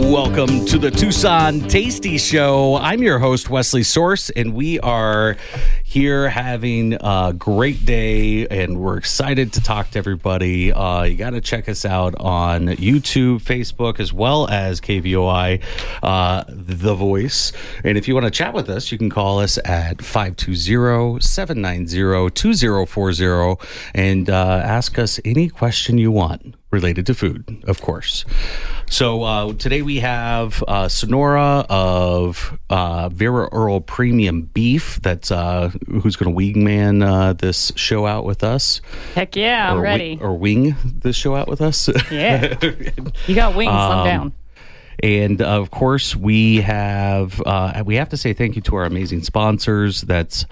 Welcome to the Tucson Tasty Show. I'm your host, Wesley Source, and we are here having a great day, and we're excited to talk to everybody. You got to check us out on YouTube, Facebook, as well as KVOI, The Voice. And if you want to chat with us, you can call us at 520-790-2040 and ask us any question you want related to food, of course. So today we have Sonora of Vera Earl Premium Beef. That's who's going to wingman this show out with us. Heck yeah, I'm ready. Or wing this show out with us. Yeah, you got wings. Slow down. And of course, we have to say thank you to our amazing sponsors. That's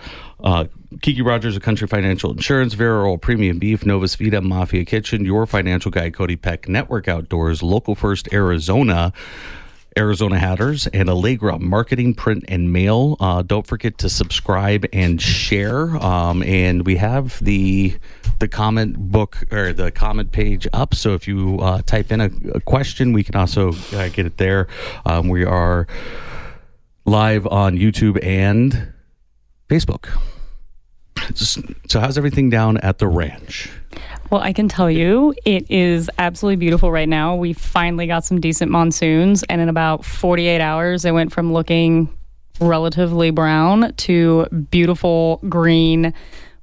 Kiki Rogers of Country Financial Insurance, Vera Earl Premium Beef, Novus Vita, Mafia Kitchen, Your Financial Guide, Cody Peck, Network Outdoors, Local First Arizona Hatters, and Allegra Marketing, Print, and Mail. Don't forget to subscribe and share. And we have the comment book or the comment page up. So if you type in a question, we can also get it there. We are live on YouTube and Facebook. So how's everything down at the ranch? Well, I can tell you it is absolutely beautiful right now. We finally got some decent monsoons, and in about 48 hours, it went from looking relatively brown to beautiful green,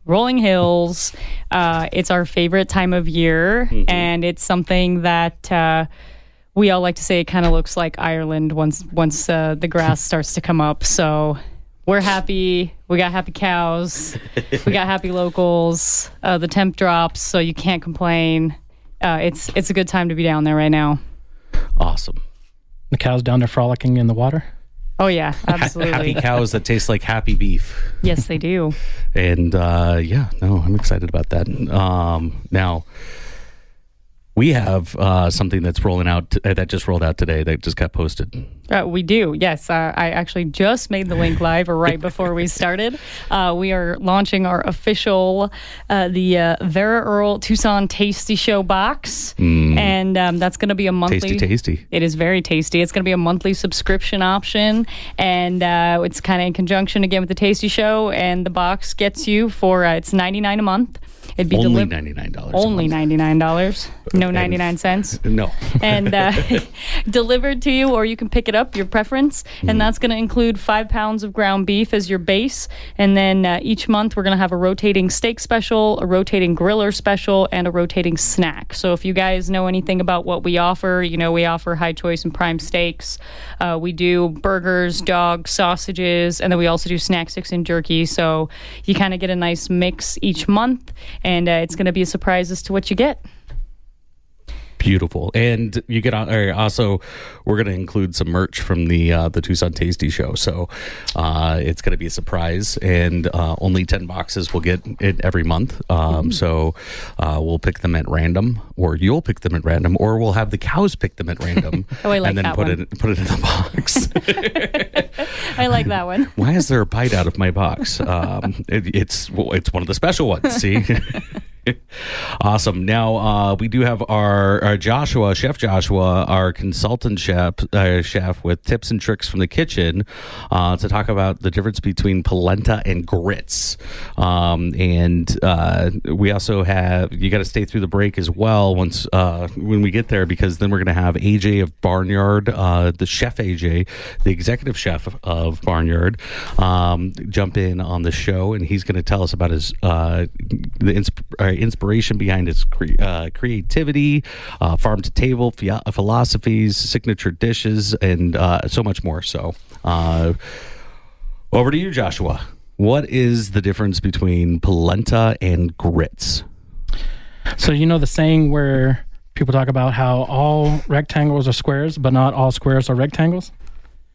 rolling hills. It's our favorite time of year, and it's something that we all like to say it kind of looks like Ireland once the grass starts to come up. So we're happy. We got happy cows. We got happy locals. The temp drops, so you can't complain. It's a good time to be down there right now. Awesome. The cows down there frolicking in the water? Oh, yeah, absolutely. Happy cows that taste like happy beef. Yes, they do. And, I'm excited about that. Now, we have something that's rolling out that just rolled out today that just got posted. We do, yes. I actually just made the link live right before we started. We are launching our official, the Vera Earl Tucson Tasty Show box. And that's going to be a monthly. Tasty. It is very tasty. It's going to be a monthly subscription option. And it's kind of in conjunction again with the Tasty Show. And the box gets you for, it's $99 a month. It'd be only $99. Only $99. No 99 cents. No. And delivered to you, or you can pick it up, your preference. And that's going to include 5 pounds of ground beef as your base. And then each month we're going to have a rotating steak special, a rotating griller special, and a rotating snack. So if you guys know anything about what we offer, we offer high choice and prime steaks. We do burgers, dogs, sausages, and then we also do snack sticks and jerky. So you kind of get a nice mix each month. And it's going to be a surprise as to what you get. Beautiful. And you get also, we're going to include some merch from the Tucson Tasty Show. So it's going to be a surprise, and only 10 boxes will get it every month. So we'll pick them at random, or you'll pick them at random, or we'll have the cows pick them at random. I like and then that put one. it in the box. I like that one. Why is there a bite out of my box? It's one of the special ones. See. Awesome. Now we do have our Joshua, Chef Joshua, our consultant chef with tips and tricks from the kitchen to talk about the difference between polenta and grits. And we also have, you got to stay through the break as well when we get there, because then we're going to have AJ of Barnyard, the chef AJ, the executive chef of Barnyard, jump in on the show, and he's going to tell us about his inspiration behind his creativity, farm to table philosophies, signature dishes, and so much more. So over to you, Joshua. What is the difference between polenta and grits? So the saying where people talk about how all rectangles are squares, but not all squares are rectangles?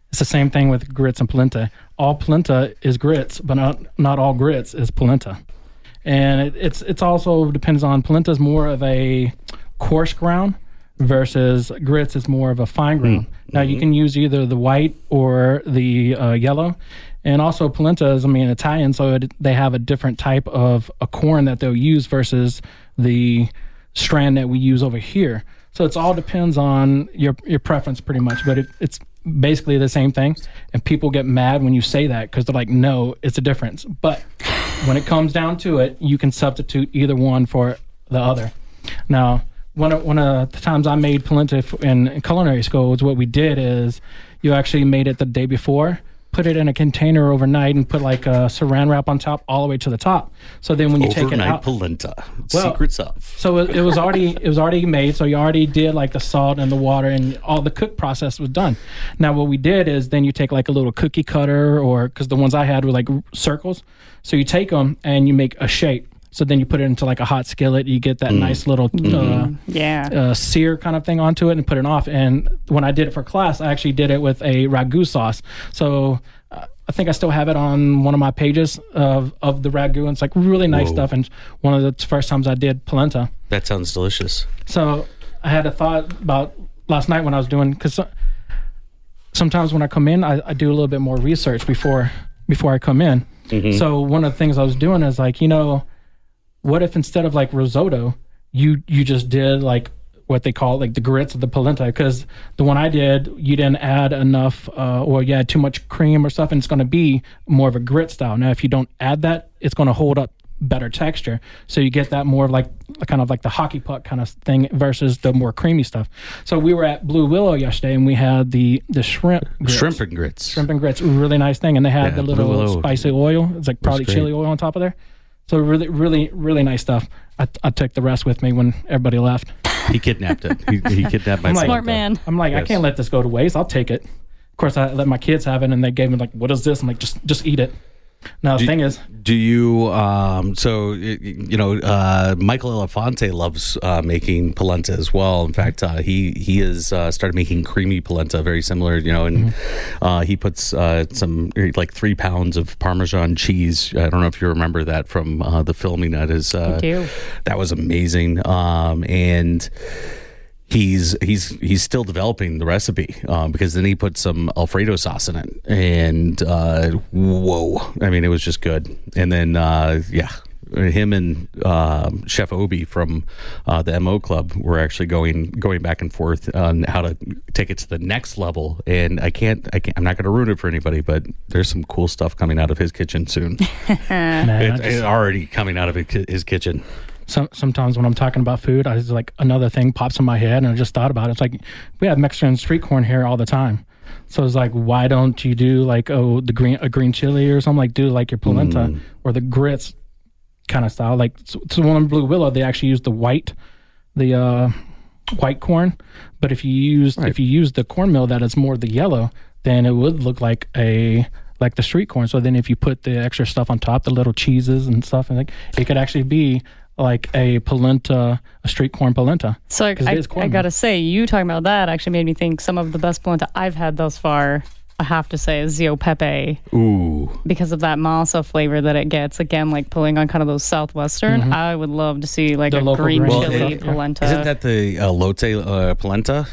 It's the same thing with grits and polenta. All polenta is grits, but not all grits is polenta. And it's also depends on, polenta is more of a coarse ground versus grits is more of a fine ground. Now you can use either the white or the yellow. And also polenta is, Italian, so they have a different type of a corn that they'll use versus the strand that we use over here. So it's all depends on your preference pretty much, but it's basically the same thing. And people get mad when you say that because they're like, no, it's a difference. But when it comes down to it, you can substitute either one for the other. Now, one of the times I made polenta in culinary school was what we did is you actually made it the day before, put it in a container overnight, and put like a saran wrap on top all the way to the top. So then when you take it out, polenta, secrets of. So it was already made. So you already did like the salt and the water and all the cook process was done. Now what we did is then you take like a little cookie cutter, or because the ones I had were like circles. So you take them and you make a shape. So then you put it into like a hot skillet. You get that nice little sear kind of thing onto it and put it off. And when I did it for class, I actually did it with a ragu sauce. So I think I still have it on one of my pages of the ragu. And it's like really nice stuff. And one of the first times I did polenta. That sounds delicious. So I had a thought about last night when I was doing, because sometimes when I come in, I do a little bit more research before I come in. Mm-hmm. So one of the things I was doing is like, what if instead of like risotto, you just did like what they call like the grits of the polenta? Because the one I did, you didn't add enough, or you had too much cream or stuff, and it's going to be more of a grit style. Now, if you don't add that, it's going to hold up better texture. So you get that more of like kind of like the hockey puck kind of thing versus the more creamy stuff. So we were at Blue Willow yesterday, and we had the shrimp grits. Shrimp and grits. Shrimp and grits, really nice thing. And they had the little spicy oil. It's like probably chili oil on top of there. So really, really, really nice stuff. I took the rest with me when everybody left. He kidnapped it. He kidnapped my smart man. I'm like, yes. I can't let this go to waste. I'll take it. Of course, I let my kids have it, and they gave me like, what is this? I'm like, just eat it. Now, the thing is... Do you... Michael Elefante loves making polenta as well. In fact, he has started making creamy polenta, very similar, and he puts some, like 3 pounds of Parmesan cheese. I don't know if you remember that from the filming at his... I do. That was amazing. And... He's still developing the recipe because then he put some Alfredo sauce in it, and whoa! I mean, it was just good. And then him and Chef Obi from the MO Club were actually going back and forth on how to take it to the next level. And I'm not going to ruin it for anybody, but there's some cool stuff coming out of his kitchen soon. It's already coming out of his kitchen. Sometimes when I'm talking about food, I just like another thing pops in my head, and I just thought about it. It's like we have Mexican street corn here all the time, so it's like, why don't you do like a green chili or something? Like do like your polenta or the grits kind of style. Like so one in Blue Willow, they actually use the white corn, but if you use the cornmeal that is more the yellow, then it would look like the street corn. So then if you put the extra stuff on top, the little cheeses and stuff, and like it could actually be like a polenta, a street corn polenta. So I gotta say, you talking about that actually made me think some of the best polenta I've had thus far, I have to say, is Zio Pepe. Ooh. Because of that masa flavor that it gets, again, like pulling on kind of those Southwestern. Mm-hmm. I would love to see like a green chili polenta. Isn't that the lote polenta?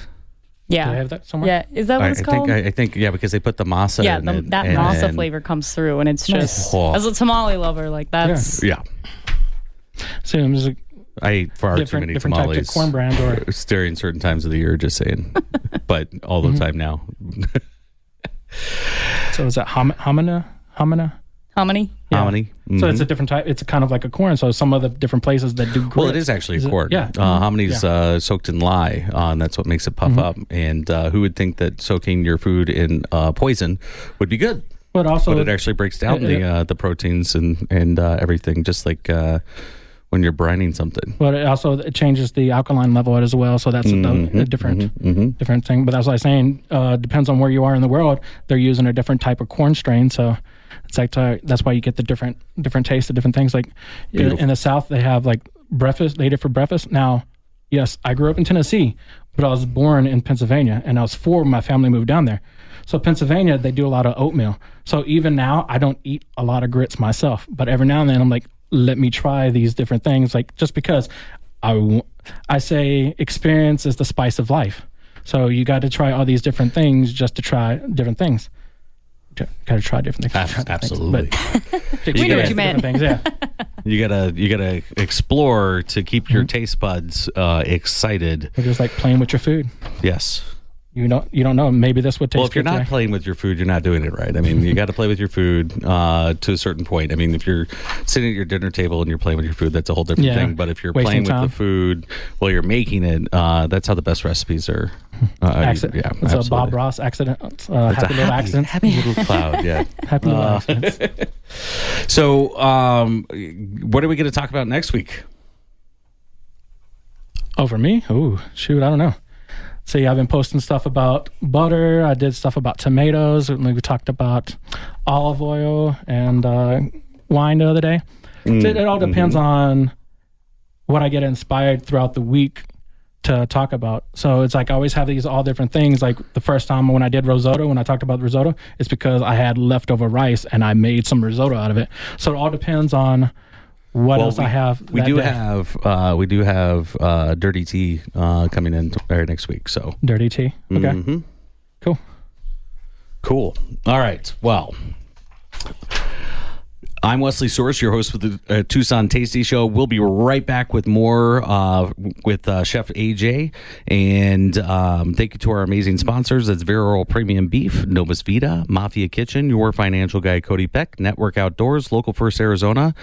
Yeah. Do they have that somewhere? Yeah. Is that what it's called? I think, because they put the masa in it. That masa flavor comes through, and it's just, as a tamale lover, like that's... Yeah. So there's I ate far too many tamales. Types of corn brand or during certain times of the year, just saying. But all the time now. So is that hominy? Hominy? Yeah. Hominy. Mm-hmm. So it's a different type. It's a kind of like a corn. So some of the different places that do grits. Well, it is actually a corn. Hominy's soaked in lye, and that's what makes it puff up. And who would think that soaking your food in poison would be good? But it actually breaks down the proteins and everything, just like when you're brining something. But it changes the alkaline level as well, so that's a different thing. But that's what I was saying. Depends on where you are in the world. They're using a different type of corn strain, so it's like that's why you get the different taste of different things. Like in the South, they have like breakfast. They eat it for breakfast. Now, yes, I grew up in Tennessee, but I was born in Pennsylvania, and I was 4 when my family moved down there. So Pennsylvania, they do a lot of oatmeal. So even now, I don't eat a lot of grits myself. But every now and then, I'm like, let me try these different things. Like, just because I say experience is the spice of life. So you got to try all these different things just to try different things. Gotta try different things. Absolutely. We know what you meant. Things, yeah. You gotta explore to keep your taste buds excited. It's just like playing with your food. Yes. You don't know. Maybe this would taste. Well, if you're good not today. playing with your food, you're not doing it right. I mean, you got to play with your food to a certain point. I mean, if you're sitting at your dinner table and you're playing with your food, that's a whole different thing. But if you're Wasting playing time. with the food while you're making it, that's how the best recipes are. Accident. Yeah, It's a absolutely. Bob Ross accident. It's Happy a little accident. happy little cloud. Yeah. Happy little accidents. So, what are we going to talk about next week? Oh, for me? Ooh, shoot, I don't know. So yeah, I've been posting stuff about butter. I did stuff about tomatoes. We talked about olive oil and wine the other day. So it all depends on what I get inspired throughout the week to talk about. So it's like I always have these all different things. Like the first time when I did risotto, when I talked about risotto, it's because I had leftover rice and I made some risotto out of it. So it all depends on what else I have. We do have dirty tea coming in next week. So Dirty tea. Okay. Cool. All right. Well, I'm Wesley Source, your host with the Tucson Tasty Show. We'll be right back with more with Chef AJ. And thank you to our amazing sponsors. That's Viral Premium Beef, Novus Vita, Mafia Kitchen, your financial guy, Cody Peck, Network Outdoors, Local First Arizona,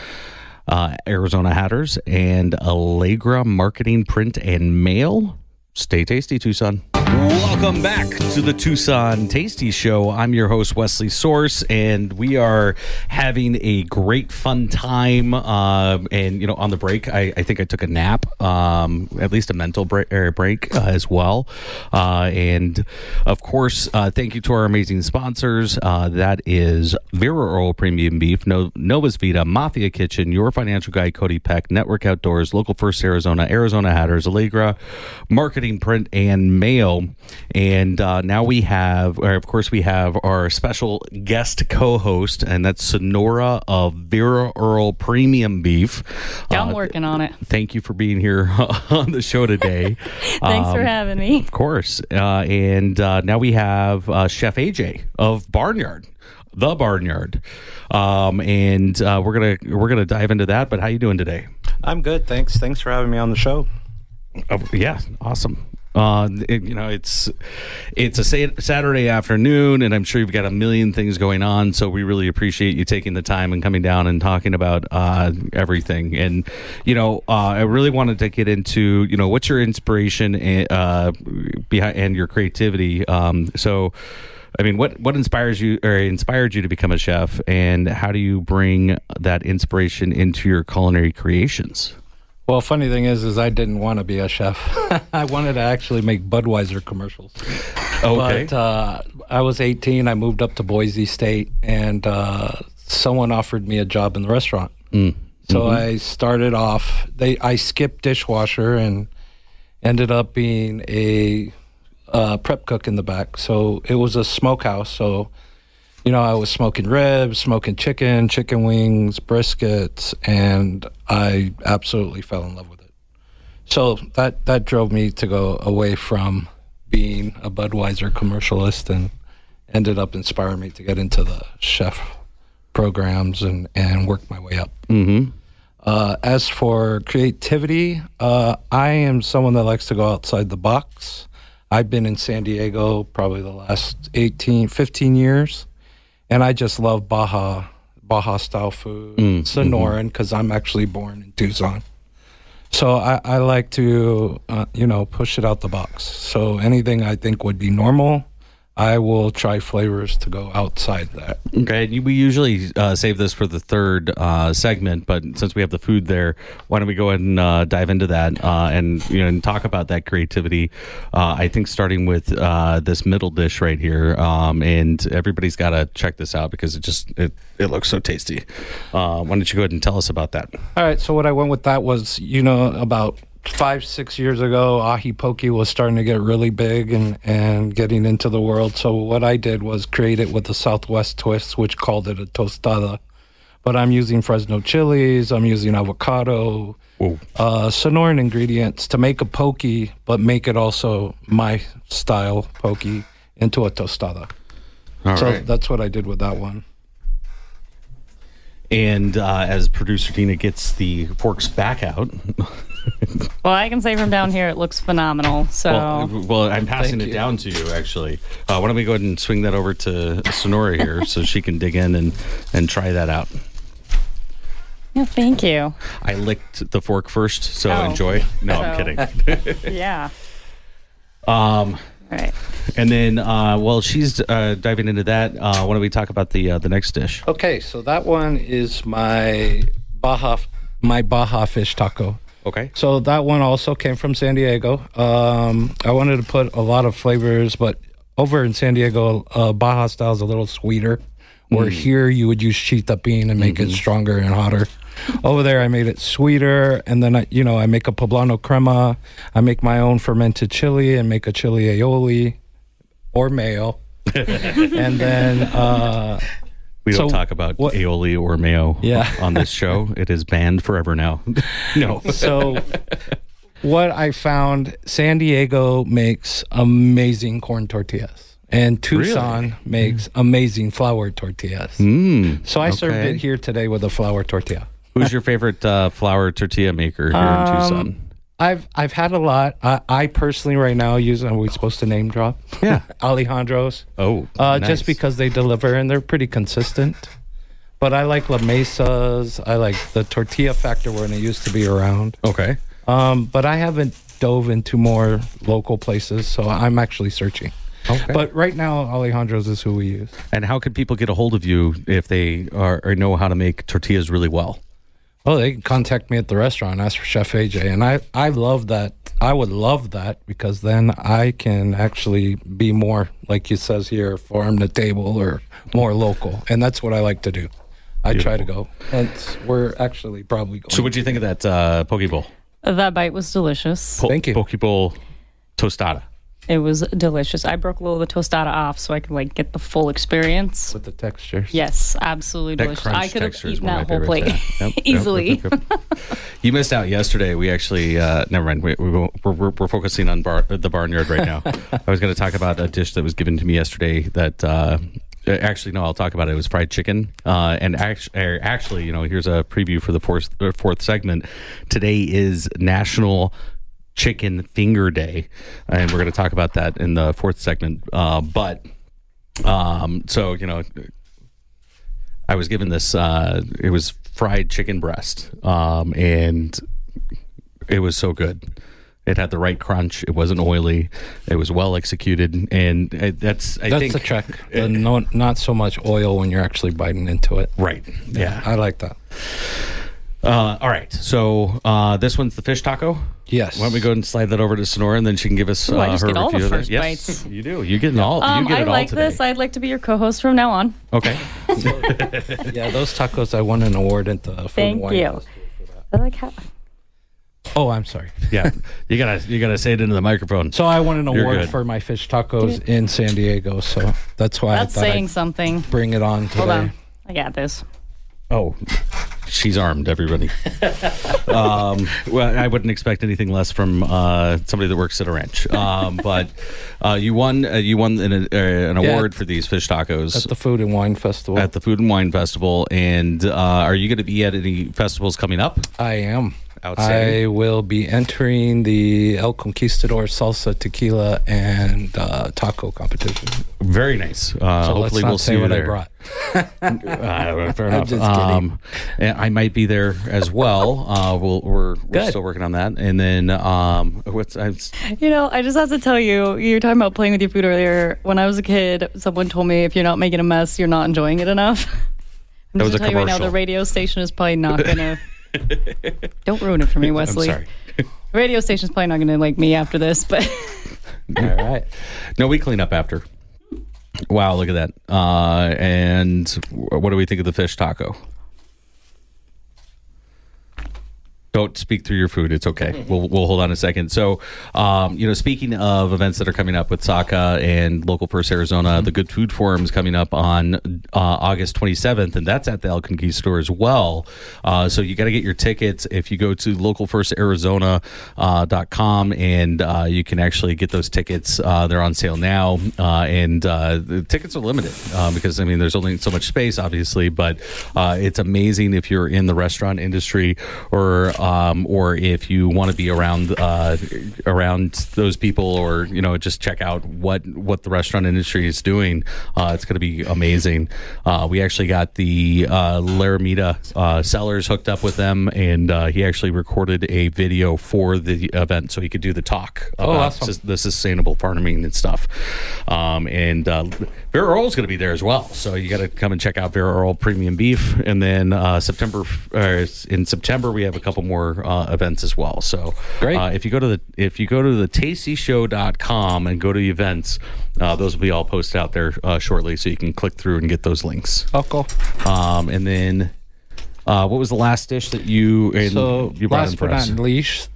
Arizona Hatters, and Allegra Marketing Print and Mail. Stay tasty, Tucson. Welcome back to the Tucson Tasty Show. I'm your host, Wesley Source, and we are having a great fun time. And, on the break, I think I took a nap, at least a mental break as well. And, of course, thank you to our amazing sponsors. That is Viral Premium Beef, Novus Vita, Mafia Kitchen, Your Financial Guy, Cody Peck, Network Outdoors, Local First Arizona, Arizona Hatters, Allegra, Marketing Print and Mail. And now we have our special guest co-host, and that's Sonora of Vera Earl Premium Beef. Yeah, I'm working on it. Thank you for being here on the show today. Thanks for having me. Of course. And now we have Chef AJ of Barnyard. The Barnyard. And we're gonna dive into that. But how you doing today? I'm good, thanks. Thanks for having me on the show. Yeah, awesome. It's a Saturday afternoon, and I'm sure you've got a million things going on. So we really appreciate you taking the time and coming down and talking about everything. And I really wanted to get into what's your inspiration behind and your creativity. So, I mean, what inspires you or inspired you to become a chef, and how do you bring that inspiration into your culinary creations? Well, funny thing is I didn't want to be a chef. I wanted to actually make Budweiser commercials. Okay. But I was 18. I moved up to Boise State, and someone offered me a job in the restaurant. So I started off. I skipped dishwasher and ended up being a prep cook in the back. So it was a smokehouse. So I was smoking ribs, smoking chicken wings, briskets, and I absolutely fell in love with it. So that drove me to go away from being a Budweiser commercialist and ended up inspiring me to get into the chef programs and work my way up. As for creativity, I am someone that likes to go outside the box. I've been in San Diego probably the last 15 years. And I just love Baja style food, Sonoran, because I'm actually born in Tucson. So I like to, push it out the box. So anything I think would be normal, I will try flavors to go outside that. Okay, we usually save this for the third segment, but since we have the food there, why don't we go ahead and dive into that and talk about that creativity? I think starting with this middle dish right here, and everybody's got to check this out because it looks so tasty. Why don't you go ahead and tell us about that? All right, so what I went with that was, about 5-6 years ago, ahi poke was starting to get really big and getting into the world. So what I did was create it with a Southwest twist, which called it a tostada. But I'm using Fresno chilies, I'm using avocado, Sonoran ingredients to make a poke, but make it also my style poke into a tostada. All So right. that's what I did with that one. And as producer Dina gets the forks back out, Well, I can say from down here it looks phenomenal. So well, I'm passing Thank it you. down to you, actually. Why don't we go ahead and swing that over to Sonora here so she can dig in and try that out. yeah, thank you. I licked the fork first, so Oh. enjoy. No, I'm So- kidding. Yeah. Um, All right. and then, while she's diving into that, why don't we talk about the next dish? Okay, so that one is my Baja fish taco. Okay. So that one also came from San Diego. I wanted to put a lot of flavors, but over in San Diego, Baja style is a little sweeter. Where here you would use chita bean and make it stronger and hotter. Over there, I made it sweeter, and then I make a poblano crema. I make my own fermented chili and make a chili aioli or mayo, and then. We don't So talk about what- aioli or mayo Yeah. on this show. It is banned forever now. No. So what I found, San Diego makes amazing corn tortillas, and Tucson makes amazing flour tortillas. So I served okay. it here today with a flour tortilla. Who's your favorite flour tortilla maker here in Tucson? I've had a lot. I personally right now use. Are we supposed to name drop? Yeah. Alejandro's. Oh, Just nice. because they deliver and they're pretty consistent. But I like La Mesa's. I like the tortilla factor when it used to be around. Okay. But I haven't dove into more local places, so I'm actually searching. Okay. But right now, Alejandro's is who we use. And how could people get a hold of you if they are or know how to make tortillas really well? Oh, they can contact me at the restaurant, ask for Chef AJ. And I love that. I would love that because then I can actually be more, like he says here, farm to table or more local. And that's what I like to do. I try to go. And we're actually probably going. So what'd you think of that poke bowl? That bite was delicious. Thank you. Poke bowl tostada. It was delicious. I broke a little of the tostada off so I could get the full experience. With the textures. Yes, absolutely That delicious. crunch I could have texture is eaten one of that my whole plate favorites. Yeah. Yep, easily. yep. You missed out yesterday. We actually, never mind. We're focusing on the barnyard right now. I was going to talk about a dish that was given to me yesterday that, actually, no, I'll talk about it. It was fried chicken. And actually, here's a preview for the fourth segment. Today is National Chicken Finger Day, and we're going to talk about that in the fourth segment. So I was given this. It was fried chicken breast, and it was so good. It had the right crunch. It wasn't oily. It was well executed, and that's That's the trick. Not so much oil when you're actually biting into it. right. Yeah. I like that. All right. So this one's the fish taco. Yes. Why don't we go ahead and slide that over to Sonora, and then she can give us I just her get all the review of it. first Yes, bites. you do. You get it all. You get I it all like today. this. I'd like to be your co-host from now on. Okay. Yeah, those tacos, I won an award at the Food and Thank Wine you. Festival for that. I like how. Oh, I'm sorry. Yeah. You gotta say it into the microphone. So I won an You're award good. for my fish tacos in San Diego, so that's why That's I thought saying I'd something. bring it on today. Hold on. I got this. Oh, she's armed, everybody. Well, I wouldn't expect anything less from somebody that works at a ranch. But you won an award for these fish tacos At the Food and Wine Festival. at the Food and Wine Festival. And are you going to be at any festivals coming up? I am. Outstanding. I will be entering the El Conquistador Salsa Tequila and Taco competition. Very nice. So Hopefully, let's not we'll say see you what there. I brought. Fair enough. just kidding. And I might be there as well. We're Good. still working on that. And then I just have to tell you, you were talking about playing with your food earlier. When I was a kid, someone told me if you're not making a mess, you're not enjoying it enough. I'm That was just a gonna tell you right now, commercial. the radio station is probably not gonna. Don't ruin it for me, Wesley. I'm sorry. The radio station's probably not gonna like me after this, but All right. No, we clean up after. Wow, look at that. And what do we think of the fish taco? Don't speak through your food. It's okay. We'll hold on a second. So, speaking of events that are coming up with SACA and Local First Arizona, the Good Food Forum is coming up on August 27th, and that's at the El Conquistador as well. So you got to get your tickets if you go to localfirstarizona.com, and you can actually get those tickets. They're on sale now, and the tickets are limited because, there's only so much space, obviously, but it's amazing if you're in the restaurant industry or if you want to be around those people, or just check out what the restaurant industry is doing. It's going to be amazing. We actually got the Laramida sellers hooked up with them, and he actually recorded a video for the event so he could do the talk about awesome. the sustainable farming and stuff. And Vera Earl's going to be there as well, so you got to come and check out Vera Earl Premium Beef. And then in September we have a couple more events as well. So great. If you go to the tastyshow.com and go to the events, those will be all posted out there shortly, so you can click through and get those links. Oh, cool. And then what was the last dish that you brought last in for but us? not least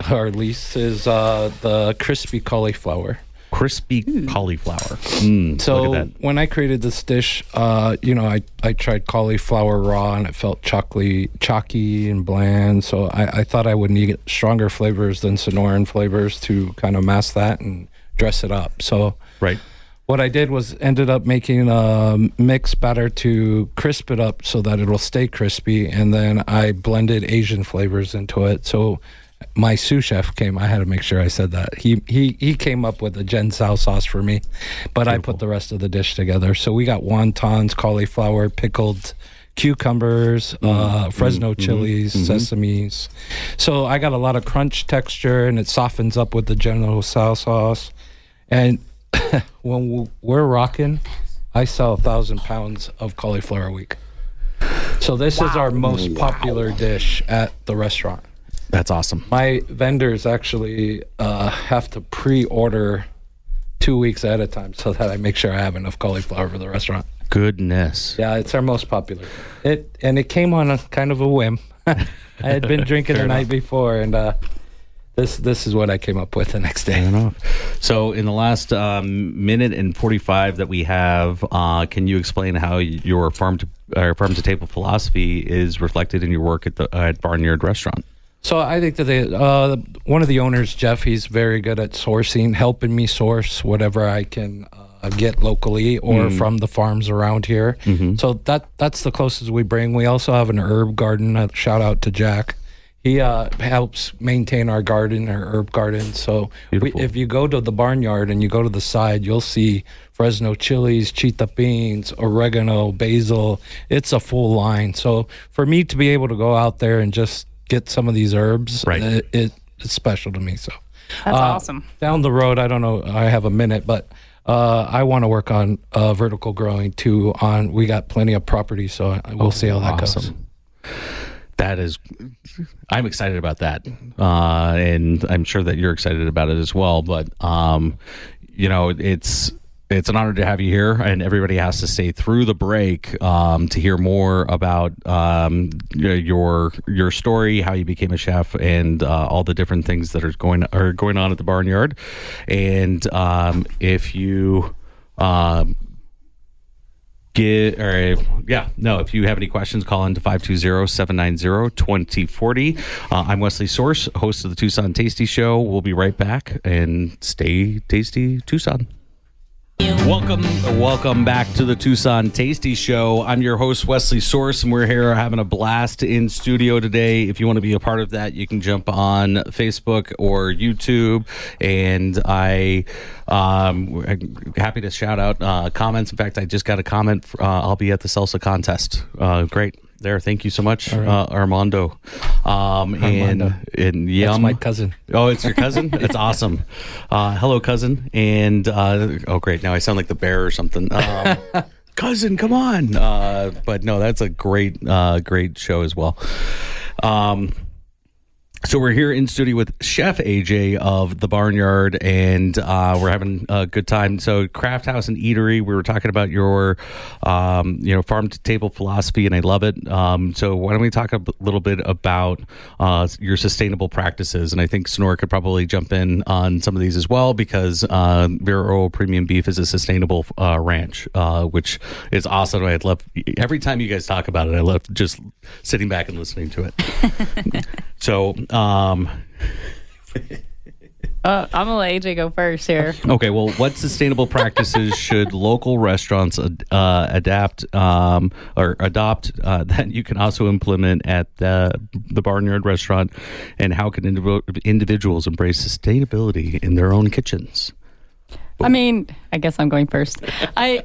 is the crispy cauliflower. Crispy cauliflower. So look at that. when I created this dish, I tried cauliflower raw, and it felt chalky and bland. So I thought I would need stronger flavors than Sonoran flavors to kind of mask that and dress it up. So Right. what I did was ended up making a mixed batter to crisp it up so that it'll stay crispy, and then I blended Asian flavors into it. So my sous chef I had to make sure I said that. He came up with a Gen Sao sauce for me, but I put the rest of the dish together. So we got wontons, cauliflower, pickled cucumbers, Fresno chilies, sesames. So I got a lot of crunch texture, and it softens up with the Gen Sao sauce. And when we're rocking, I sell 1,000 pounds of cauliflower a week. So this is our most popular dish at the restaurant. That's awesome. My vendors actually have to pre-order 2 weeks ahead of time so that I make sure I have enough cauliflower for the restaurant. Goodness. Yeah, it's our most popular. It came on a kind of a whim. I had been drinking the night before, and this is what I came up with the next day. Fair enough. So in the last minute and 45 that we have, can you explain how your farm to table philosophy is reflected in your work at Barnyard Restaurant? So I think that one of the owners, Jeff, he's very good at sourcing, helping me source whatever I can get locally or from the farms around here. So that's the closest we bring. We also have an herb garden. Shout out to Jack. He helps maintain our garden, our herb garden. So if you go to the barnyard and you go to the side, you'll see Fresno chilies, cheetah beans, oregano, basil. It's a full line. So for me to be able to go out there and just get some of these herbs, right. It's special to me. So That's awesome. Down the road, I don't know, I have a minute, but I want to work on vertical growing too. We got plenty of property, so we'll see how that goes. That is, I'm excited about that, and I'm sure that you're excited about it as well. But it's an honor to have you here, and everybody has to stay through the break to hear more about your story, how you became a chef, and all the different things that are going on at the barnyard. And if you if you have any questions, call in to 520-790-2040. I'm Wesley Source, host of the Tucson Tasty Show. We'll be right back, and stay tasty, Tucson. Welcome back to the Tucson Tasty Show. I'm your host, Wesley Source, and we're here having a blast in studio today. If you want to be a part of that, you can jump on Facebook or YouTube, and I'm happy to shout out comments. In fact, I just got a comment. I'll be at the salsa contest. Great. There, thank you so much, Armando. Armando. And That's my cousin. Oh, it's your cousin? That's awesome. Hello, cousin. And great. Now I sound like the bear or something. Cousin, come on. But no, that's a great show as well. So we're here in studio with Chef AJ of the Barnyard, and we're having a good time. So Craft House and Eatery, we were talking about your, farm to table philosophy, and I love it. So why don't we talk a little bit about your sustainable practices? And I think Sonora could probably jump in on some of these as well, because Vero Premium Beef is a sustainable ranch, which is awesome. I love every time you guys talk about it. I love just sitting back and listening to it. So, I'm gonna let AJ go first here. Okay, well, what sustainable practices should local restaurants adapt or adopt that you can also implement at the Barnyard restaurant, and how can individuals embrace sustainability in their own kitchens? I mean, I guess I'm going first. I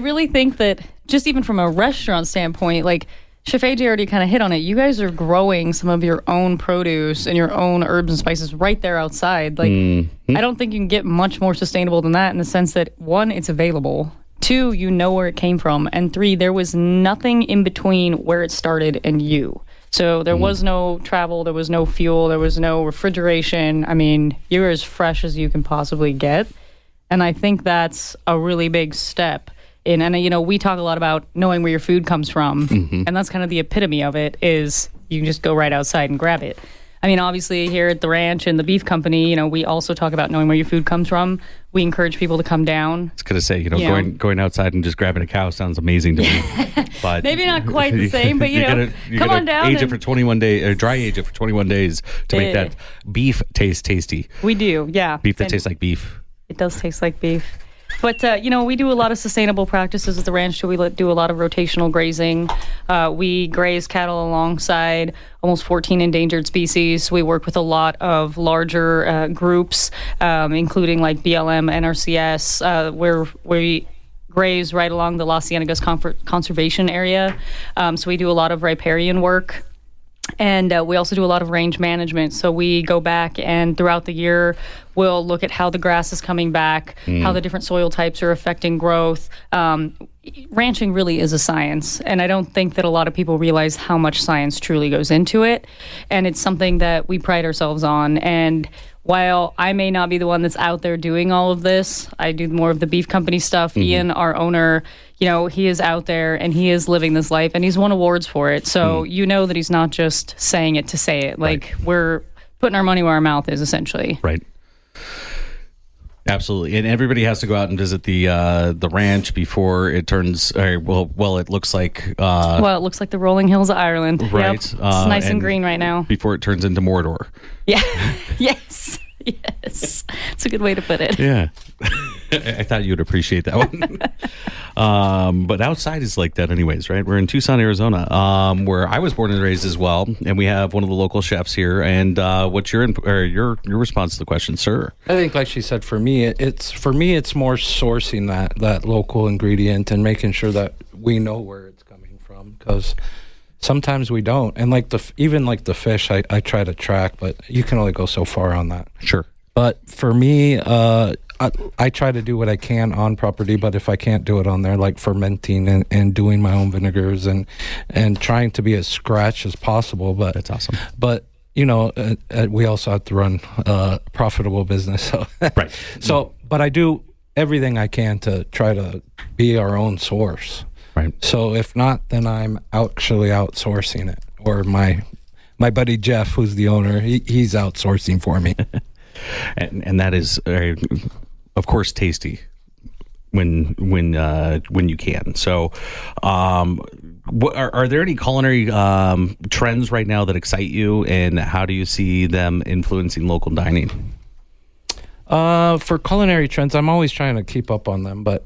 really think that just even from a restaurant standpoint, like Chef AJ already kind of hit on it. You guys are growing some of your own produce and your own herbs and spices right there outside. Like, I don't think you can get much more sustainable than that, in the sense that, one, it's available. Two, you know where it came from. And three, there was nothing in between where it started and you. So there was no travel, there was no fuel, there was no refrigeration. I mean, you're as fresh as you can possibly get. And I think that's a really big step. And we talk a lot about knowing where your food comes from. And that's kind of the epitome of it, is you can just go right outside and grab it. I mean, obviously here at the ranch and the beef company, we also talk about knowing where your food comes from. We encourage people to come down. I was going to say, going outside and just grabbing a cow sounds amazing to me. But maybe not quite the same, but come on down. Age it for 21 days, or dry age it for 21 days to make that beef taste tasty. We do, yeah. Beef that tastes like beef. It does taste like beef. But, we do a lot of sustainable practices at the ranch. So we do a lot of rotational grazing. We graze cattle alongside almost 14 endangered species. We work with a lot of larger groups, including like BLM, NRCS, where we graze right along the Las Ciénegas Conservation Area. So we do a lot of riparian work. And we also do a lot of range management. So we go back, and throughout the year, we'll look at how the grass is coming back, how the different soil types are affecting growth. Ranching really is a science, and I don't think that a lot of people realize how much science truly goes into it. And it's something that we pride ourselves on. And while I may not be the one that's out there doing all of this, I do more of the beef company stuff. Ian, our owner, he is out there and he is living this life, and he's won awards for it. So that he's not just saying it to say it. Like, we're putting our money where our mouth is, essentially. Right. Absolutely. And everybody has to go out and visit the ranch before it turns, it looks like... it looks like the rolling hills of Ireland. Right. Yep. It's nice and green right now. Before it turns into Mordor. Yeah. Yes. Yes. It's a good way to put it. Yeah. I thought you would appreciate that one. But outside is like that anyways, right? We're in Tucson, Arizona, where I was born and raised as well. And we have one of the local chefs here. And what's your response to the question, sir? I think, like she said, for me, it's more sourcing that local ingredient and making sure that we know where it's coming from, because sometimes we don't. And even the fish, I try to track, but you can only go so far on that. Sure. But for me, I try to do what I can on property, but if I can't do it on there, like fermenting and doing my own vinegars and trying to be as scratch as possible. But that's awesome. But we also have to run a profitable business. So. Right. So, but I do everything I can to try to be our own source. Right. So if not, then I'm actually outsourcing it, or my buddy Jeff, who's the owner, he's outsourcing for me. And that is, of course, tasty when you can. So, are there any culinary trends right now that excite you, and how do you see them influencing local dining? For culinary trends, I'm always trying to keep up on them, but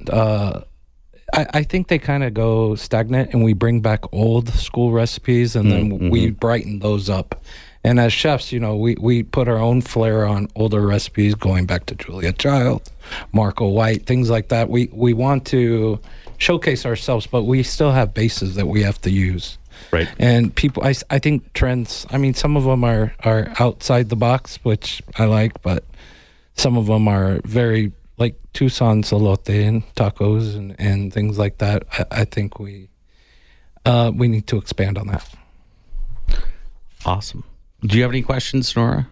I think they kind of go stagnant, and we bring back old school recipes, and then we brighten those up. And as chefs, we put our own flair on older recipes, going back to Julia Child, Marco White, things like that. We want to showcase ourselves, but we still have bases that we have to use. Right. And people, I think trends, some of them are outside the box, which I like, but some of them are very, like Tucson salote and tacos and things like that. I think we need to expand on that. Awesome. Do you have any questions, Nora?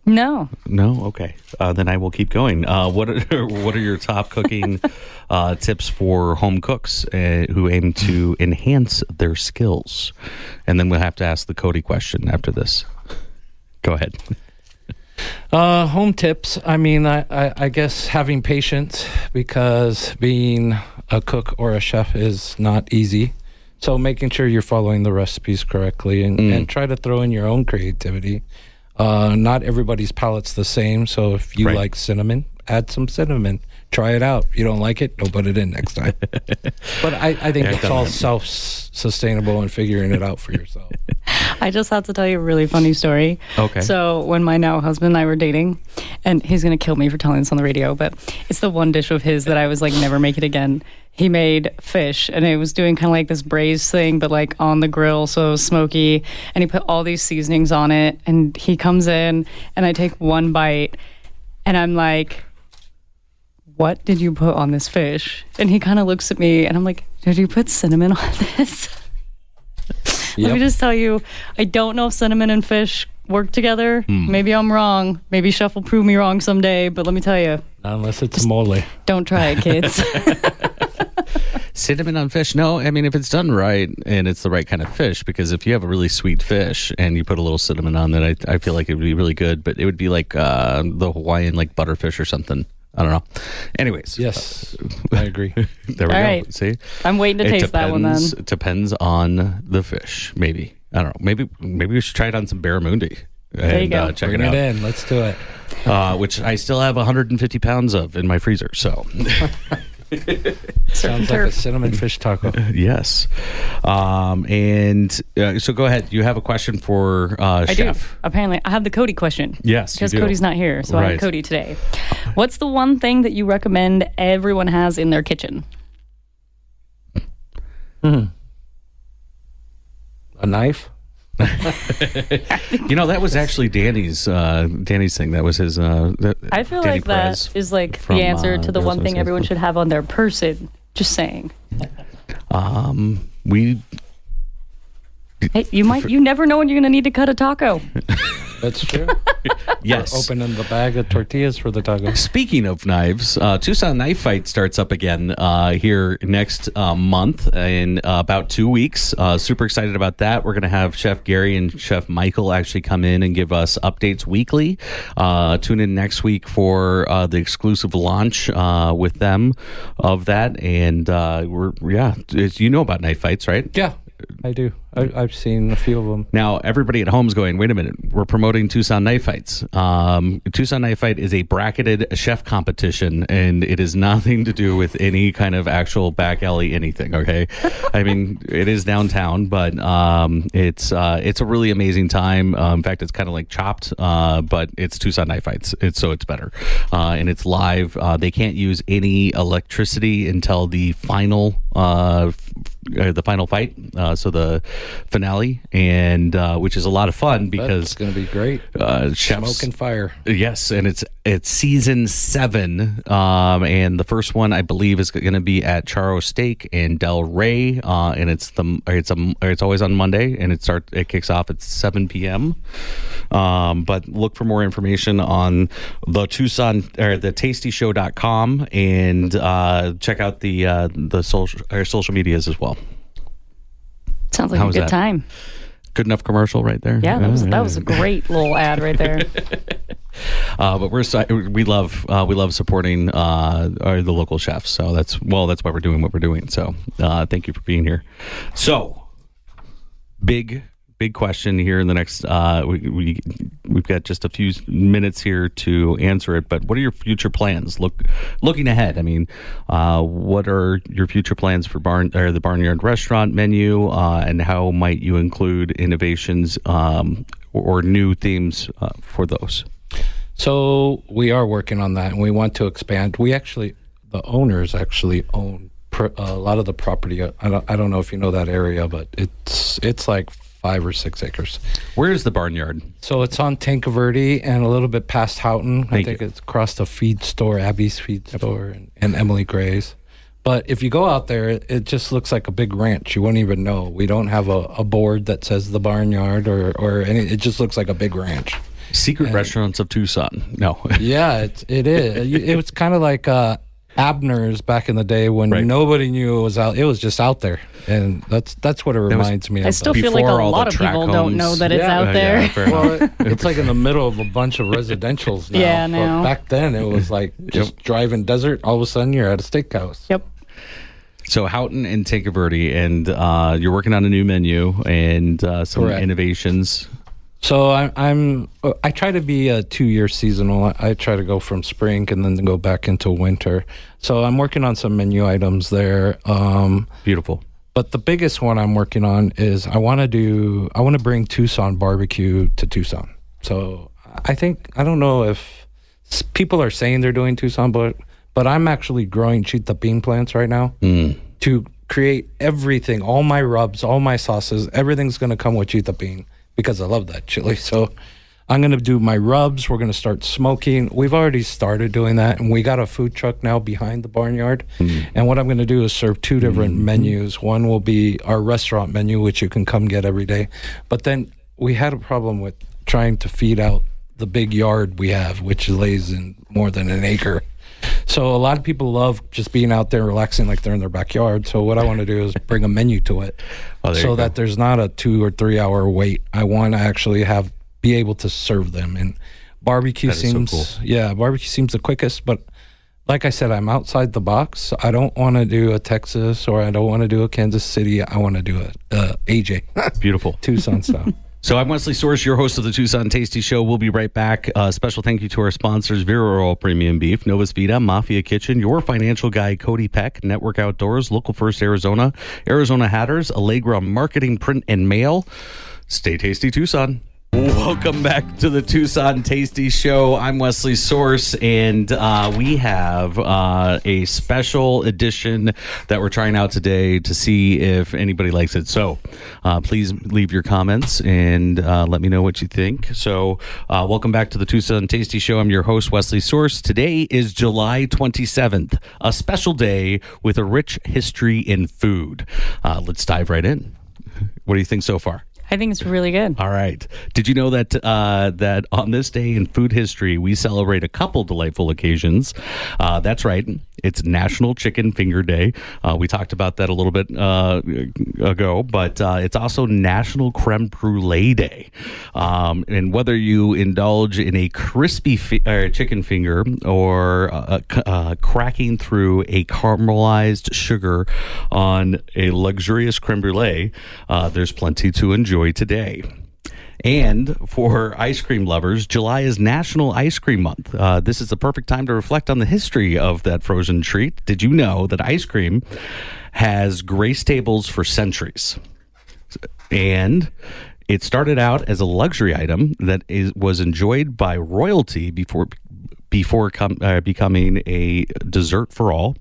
No. No? Okay. Then I will keep going. What are your top cooking tips for home cooks who aim to enhance their skills? And then we'll have to ask the Cody question after this. Go ahead. Home tips. I mean, I guess having patience, because being a cook or a chef is not easy. So making sure you're following the recipes correctly and try to throw in your own creativity. Not everybody's palate's the same. So if you like cinnamon, add some cinnamon. Try it out. If you don't like it, don't put it in next time. But I think it's all self-sustainable and figuring it out for yourself. I just have to tell you a really funny story. Okay. So when my now husband and I were dating, and he's going to kill me for telling this on the radio, but it's the one dish of his that I was like, never make it again. He made fish, and it was doing kind of like this braised thing, but like on the grill, so it was smoky. And he put all these seasonings on it, and he comes in, and I take one bite, and I'm like, what did you put on this fish? And he kind of looks at me, and I'm like, did you put cinnamon on this? Let me just tell you, I don't know if cinnamon and fish work together. Maybe I'm wrong. Maybe Chef will prove me wrong someday, but let me tell you. Not unless it's mole. Don't try it, kids. Cinnamon on fish? No, I mean, if it's done right and it's the right kind of fish, because if you have a really sweet fish and you put a little cinnamon on that, I feel like it would be really good, but it would be like the Hawaiian like butterfish or something. I don't know. Anyways. Yes, I agree. There we go. Right. See? I'm waiting to taste that one then. It depends on the fish, maybe. I don't know. Maybe we should try it on some barramundi. There you go. Check Bring it out. it in. Let's do it. Which I still have 150 pounds of in my freezer, so... Sounds like a cinnamon fish taco. Yes. So go ahead. You have a question for I Chef. do. Apparently, I have the Cody question. Yes, because you do. Cody's not here, so I Right. have Cody today. What's the one thing that you recommend everyone has in their kitchen? A knife? That was actually Danny's thing. That was his. I feel Danny like that Perez is like from, the answer to the Girls one Next thing High everyone School. should have on their person. Just saying. Hey, you never know when you're going to need to cut a taco. That's true. Yes. Opening the bag of tortillas for the taco. Speaking of knives, Tucson Knife Fight starts up again here next month in about 2 weeks. Super excited about that. We're going to have Chef Gary and Chef Michael actually come in and give us updates weekly. Tune in next week for the exclusive launch with them of that. And you know about knife fights, right? Yeah, I do. I've seen a few of them. Now, everybody at home's going, wait a minute, we're promoting Tucson Knife Fights. Tucson Knife Fight is a bracketed chef competition, and it has nothing to do with any kind of actual back alley anything, okay? I mean, it is downtown, but it's a really amazing time. In fact, it's kind of like Chopped, but it's Tucson Knife Fights, it's better. And it's live. They can't use any electricity until the final fight, so the finale, and which is a lot of fun because it's going to be great. Chefs, Smoke and fire. Yes, and it's season 7, and the first one I believe is going to be at Charo Steak in Del Rey, and it's always on Monday, and it kicks off at 7 p.m. But look for more information on the Tucson or the tastyshow.com, and check out the social medias as well. Sounds like a good time. Good enough commercial right there. Yeah, that was a great little ad right there. But we love supporting the local chefs. So that's why we're doing what we're doing. So thank you for being here. So big question here in the next we've got just a few minutes here to answer it, but what are your future plans looking ahead? I mean, what are your future plans for the Barnyard restaurant menu, and how might you include innovations or new themes for those? So we are working on that, and we want to expand. The owners actually own a lot of the property. I don't know if you know that area, but it's like 5 or 6 acres. Where is the Barnyard? So it's on Tankerverde and a little bit past Houghton. I think you. it's across the feed store, Abby's feed store, and Emily Gray's. But if you go out there, it just looks like a big ranch. You wouldn't even know. We don't have a board that says the barnyard or any. It just looks like a big ranch. Secret restaurants of Tucson. No. Yeah, it is. It was kind of like Abner's back in the day when nobody knew it was out. It was just out there, and that's what it reminds me of. I still feel like a lot of people don't know that it's out there. Yeah, well, it's like in the middle of a bunch of residentials now. Yeah, now. But back then it was like just driving desert. All of a sudden you're at a steakhouse. Yep. So Houghton and Tinker Verde, and you're working on a new menu and some innovations. So I try to be a 2-year seasonal. I try to go from spring and then go back into winter. So I'm working on some menu items there. Beautiful. But the biggest one I'm working on is I want to bring Tucson barbecue to Tucson. So I don't know if people are saying they're doing Tucson, but I'm actually growing chita bean plants right now to create everything, all my rubs, all my sauces, everything's going to come with chita bean. Because I love that chili. So I'm going to do my rubs. We're going to start smoking. We've already started doing that. And we got a food truck now behind the barnyard. And what I'm going to do is serve 2 different menus. One will be our restaurant menu, which you can come get every day. But then we had a problem with trying to feed out the big yard we have, which lays in more than an acre. So a lot of people love just being out there relaxing like they're in their backyard. So what I want to do is bring a menu to it so that there's not a 2 or 3 hour wait. I want to actually be able to serve them. And barbecue seems so cool. Barbecue seems the quickest. But like I said, I'm outside the box. I don't want to do a Texas or I don't want to do a Kansas City. I want to do a AJ. Beautiful. Tucson style. So I'm Wesley Source, your host of the Tucson Tasty Show. We'll be right back. Special thank you to our sponsors, Vera Oil Premium Beef, Novus Vita, Mafia Kitchen, your financial guy, Cody Peck, Network Outdoors, Local First Arizona, Arizona Hatters, Allegra Marketing, Print, and Mail. Stay tasty, Tucson. Welcome back to the Tucson Tasty Show. I'm Wesley Source, and we have a special edition that we're trying out today to see if anybody likes it. So please leave your comments and let me know what you think. So welcome back to the Tucson Tasty Show. I'm your host, Wesley Source. Today is July 27th, a special day with a rich history in food. Let's dive right in. What do you think so far? I think it's really good. All right. Did you know that that on this day in food history, we celebrate a couple delightful occasions? That's right. It's National Chicken Finger Day. We talked about that a little bit ago, but it's also National Creme Brulee Day. And whether you indulge in a crispy chicken finger or cracking through a caramelized sugar on a luxurious creme brulee, there's plenty to enjoy today. And for ice cream lovers, July is National Ice Cream Month. This is the perfect time to reflect on the history of that frozen treat. Did you know that ice cream has graced tables for centuries? And it started out as a luxury item that was enjoyed by royalty before becoming a dessert for all.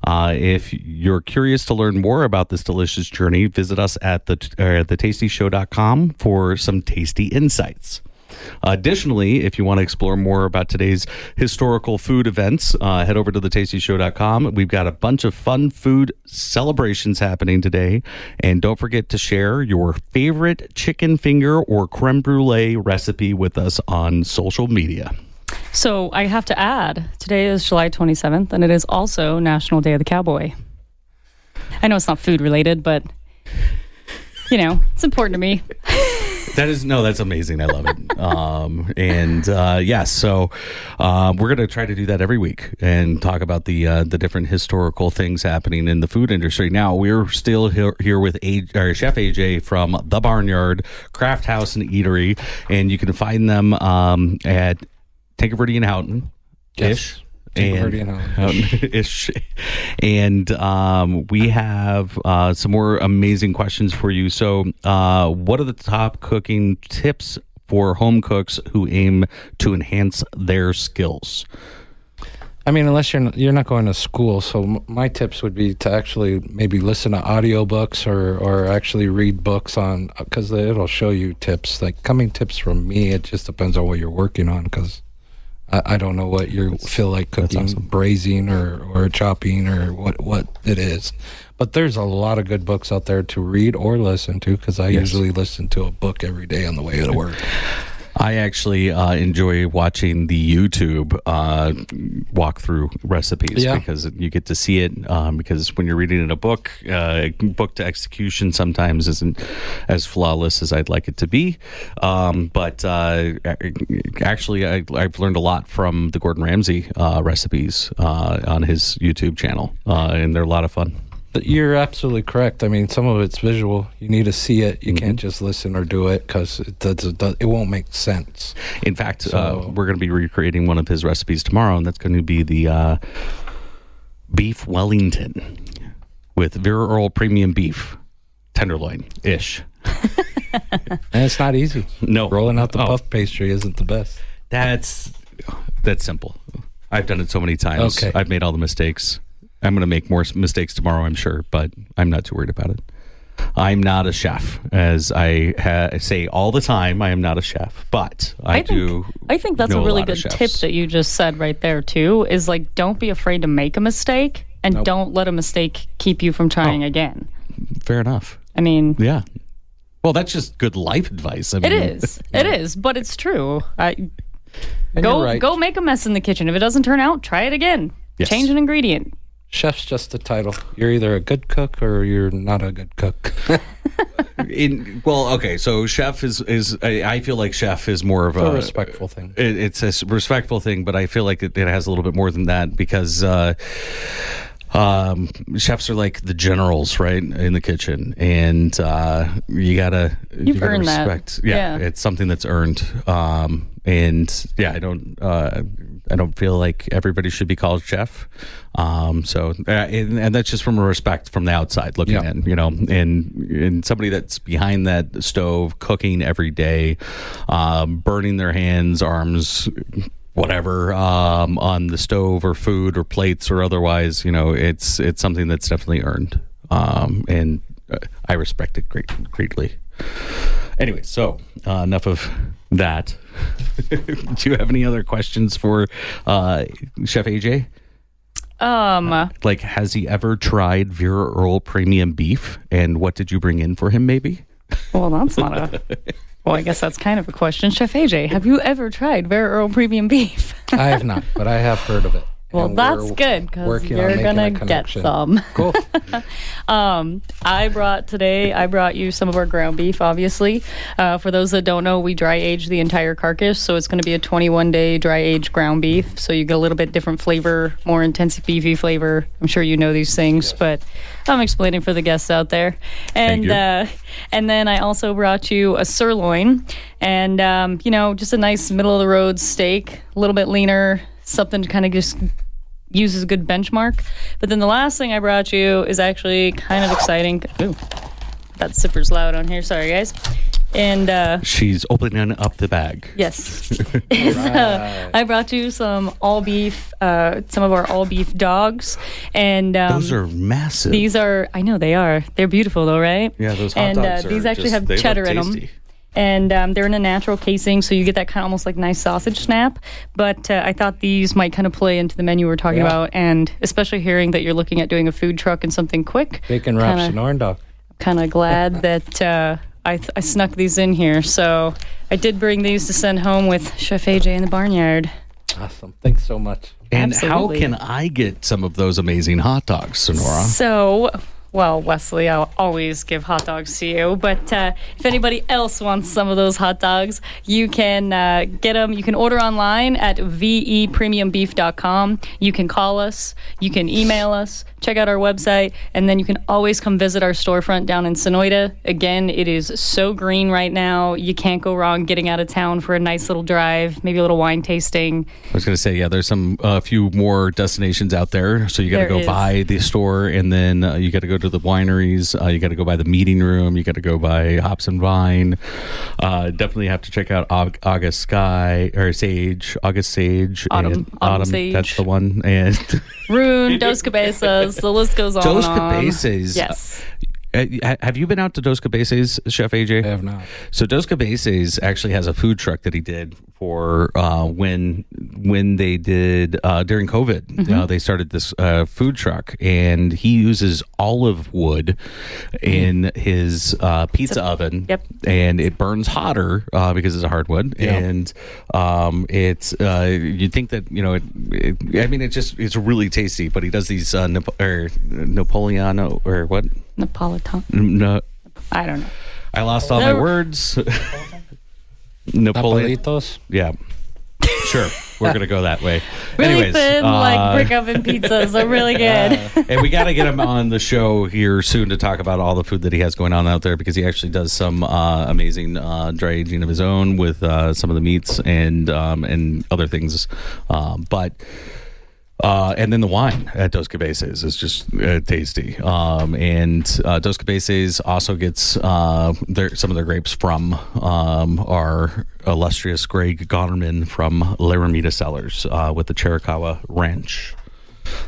If you're curious to learn more about this delicious journey, visit us at thetastyshow.com for some tasty insights. Additionally, if you want to explore more about today's historical food events, head over to thetastyshow.com. We've got a bunch of fun food celebrations happening today. And don't forget to share your favorite chicken finger or creme brulee recipe with us on social media. So I have to add, today is July 27th, and it is also National Day of the Cowboy. I know it's not food related, but, it's important to me. That's amazing. I love it. So we're going to try to do that every week and talk about the different historical things happening in the food industry. Now, we're still here with Chef AJ from The Barnyard Craft House and Eatery, and you can find them at Tinker Verde and Houghton. Yes. Ish. And we have some more amazing questions for you. So what are the top cooking tips for home cooks who aim to enhance their skills? I mean, unless you're not going to school, so my tips would be to actually maybe listen to audiobooks or actually read books on, because it'll show you tips. Like coming tips from me, it just depends on what you're working on, because I don't know what you feel like cooking, awesome. braising or chopping or what it is. But there's a lot of good books out there to read or listen to, because I usually listen to a book every day on the way to work. I actually enjoy watching the YouTube walkthrough recipes because you get to see it. Because when you're reading in a book to execution sometimes isn't as flawless as I'd like it to be. But actually, I've learned a lot from the Gordon Ramsay recipes on his YouTube channel, and they're a lot of fun. You're absolutely correct. I mean, some of it's visual. You need to see it. You can't just listen or do it, because it won't make sense. In fact, we're going to be recreating one of his recipes tomorrow, and that's going to be the beef Wellington with Vera Earl premium beef tenderloin-ish. And it's not easy. No. Rolling out the puff pastry isn't the best. That's simple. I've done it so many times. Okay. I've made all the mistakes. I'm going to make more mistakes tomorrow, I'm sure, but I'm not too worried about it. I'm not a chef, as I say all the time. I am not a chef, but I think that's a know really lot of good tip chefs. that you just said right there too. Is like, don't be afraid to make a mistake, and don't let a mistake keep you from trying again. Fair enough. I mean, Yeah. Well, that's just good life advice. I mean, it is, but it's true. And you're right. Go make a mess in the kitchen. If it doesn't turn out, try it again. Yes. Change an ingredient. Chef's just a title. You're either a good cook or you're not a good cook. So chef is I feel like chef is more of a respectful thing. It's a respectful thing, but I feel like it has a little bit more than that, because chefs are like the generals, right, in the kitchen, and you gotta earned respect. that. Yeah, it's something that's earned. And yeah, I don't feel like everybody should be called chef. And that's just from a respect from the outside looking in, and somebody that's behind that stove cooking every day, burning their hands, arms, whatever, on the stove or food or plates or otherwise, it's something that's definitely earned. And I respect it greatly. Anyway, so enough of that. Do you have any other questions for Chef AJ? Like, has he ever tried Vera Earl premium beef, and what did you bring in for him, maybe? Well, that's not a... Well, I guess that's kind of a question. Chef AJ, have you ever tried Vera Earl premium beef? I have not, but I have heard of it. Well, that's good, because you're going to get some. Cool. I brought you some of our ground beef, obviously. For those that don't know, we dry age the entire carcass, so it's going to be a 21-day dry age ground beef. So you get a little bit different flavor, more intense beefy flavor. I'm sure you know these things, but I'm explaining for the guests out there. And then I also brought you a sirloin, and just a nice middle of the road steak, a little bit leaner, something to kind of just use as a good benchmark. But then the last thing I brought you is actually kind of exciting. Ooh, that zipper's loud on here. Sorry, guys. And she's opening up the bag. Yes. I brought you some all beef, some of our all beef dogs, and those are massive. These are, I know they are. They're beautiful though, right? Yeah, those hot dogs are these actually just, have cheddar in them. And they're in a natural casing, so you get that kind of almost like nice sausage snap. But I thought these might kind of play into the menu we're talking about, and especially hearing that you're looking at doing a food truck and something quick. Bacon wraps and orange dog. Kind of glad that I snuck these in here. So I did bring these to send home with Chef AJ in the barnyard. Awesome. Thanks so much. And Absolutely. how can I get some of those amazing hot dogs, Sonora? So... Well, Wesley, I'll always give hot dogs to you. But if anybody else wants some of those hot dogs, you can get them. You can order online at vepremiumbeef.com. You can call us. You can email us. Check out our website. And then you can always come visit our storefront down in Sonoyta. Again, it is so green right now. You can't go wrong getting out of town for a nice little drive, maybe a little wine tasting. I was going to say, there's a few more destinations out there. So you got to go by the store, and then you got to go to the wineries. You got to go by the meeting room. You got to go by Hops and Vine. Definitely have to check out August Sage. Autumn Sage. That's the one. And Rune, Dos Cabezas. The list goes on. Dos Cabezas. Yes. Have you been out to Dos Cabezas, Chef AJ? I have not. So Dos Cabezas actually has a food truck that he did for when they did during COVID. They started this food truck, and he uses olive wood in his pizza oven. Yep. And it burns hotter because it's a hardwood. Yeah. And it's you'd think that it's really tasty. But he does these Napoleano or what? Napolitan. No, I don't know. I lost all my words. Napoleon. Napolitos. Yeah. Sure. We're going to go that way. Really Anyways, thin, like brick oven pizzas. They're really good. and we got to get him on the show here soon to talk about all the food that he has going on out there, because he actually does some amazing dry aging of his own with some of the meats and other things. And then the wine at Dos Cabezas is just tasty. And Dos Cabezas also gets some of their grapes from our illustrious Greg Gonerman from La Ramita Cellars with the Chiricahua Ranch.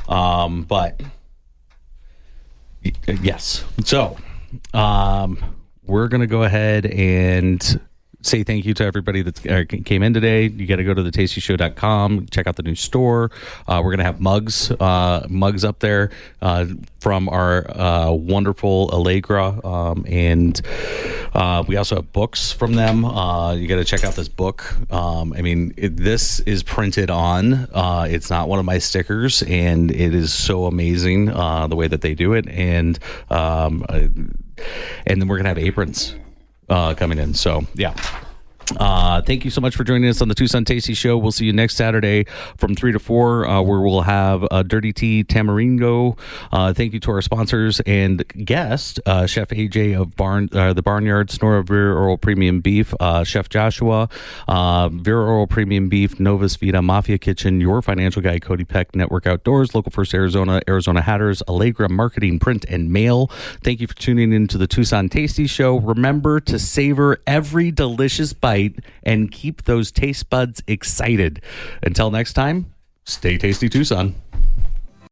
But yes. So we're going to go ahead and say thank you to everybody that came in today. You got to go to thetastyshow.com, check out the new store. We're going to have mugs up there from our wonderful Allegra. And we also have books from them. You got to check out this book. This is printed on. It's not one of my stickers, and it is so amazing the way that they do it. And then we're going to have aprons coming in. So, yeah. Thank you so much for joining us on the Tucson Tasty Show. We'll see you next Saturday from 3 to 4, where we'll have Dirty Tea Tamarindo. Thank you to our sponsors and guest, Chef AJ of the Barnyard, Sonora Vera Oral Premium Beef, Chef Joshua, Vera Oral Premium Beef, Novus Vita, Mafia Kitchen, Your Financial Guy, Cody Peck, Network Outdoors, Local First Arizona, Arizona Hatters, Allegra Marketing, Print and Mail. Thank you for tuning in to the Tucson Tasty Show. Remember to savor every delicious bite and keep those taste buds excited. Until next time, stay tasty, Tucson.